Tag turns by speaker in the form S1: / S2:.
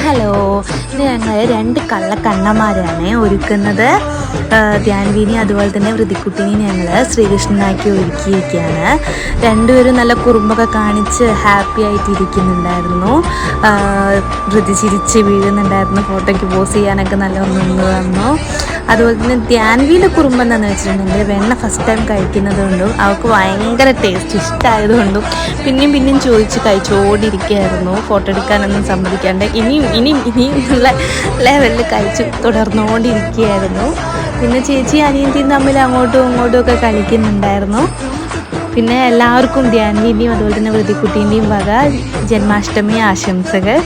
S1: Hello, ഇത് ഞങ്ങൾ 2 കള്ളക്കണ്ണന്മാരാണ് ഒരുക്കുന്നത്. ധ്യാൻവിനി അതുപോലെ തന്നെ വൃതിക്കുട്ടിനെയും ഞങ്ങൾ ശ്രീകൃഷ്ണനാക്കി ഒരുക്കിയിരിക്കുകയാണ്. രണ്ടുപേരും നല്ല കുറുമ്പൊക്കെ കാണിച്ച് ഹാപ്പി ആയിട്ടിരിക്കുന്നുണ്ടായിരുന്നു. വൃതി ചിരിച്ച് വീഴുന്നുണ്ടായിരുന്നു. ഫോട്ടോയ്ക്ക് പോസ് ചെയ്യാനൊക്കെ നല്ല ഒന്ന് വന്നു. അതുപോലെ തന്നെ ധ്യാൻവിൻ്റെ കുറുമ്പ് എന്താണെന്ന് വെച്ചിട്ടുണ്ടെങ്കിൽ വെണ്ണ ഫസ്റ്റ് ടൈം കഴിക്കുന്നത് കൊണ്ടും അവൾക്ക് ഭയങ്കര ടേസ്റ്റ് ഇഷ്ടമായതുകൊണ്ടും പിന്നെയും ചോദിച്ച് കഴിച്ചുകൊണ്ടിരിക്കുകയായിരുന്നു. ഫോട്ടോ എടുക്കാനൊന്നും സമ്മതിക്കാണ്ട് ഇനിയും ഉള്ള ലെവലിൽ കഴിച്ച് തുടർന്നുകൊണ്ടിരിക്കുകയായിരുന്നു. പിന്നെ ചേച്ചി അനിയത്തിയും തമ്മിൽ അങ്ങോട്ടും ഇങ്ങോട്ടും ഒക്കെ കളിക്കുന്നുണ്ടായിരുന്നു. പിന്നെ എല്ലാവർക്കും ധ്യാൻവിൻ്റെയും അതുപോലെ തന്നെ വൃതിക്കുട്ടീൻ്റെയും വക ജന്മാഷ്ടമി ആശംസകൾ.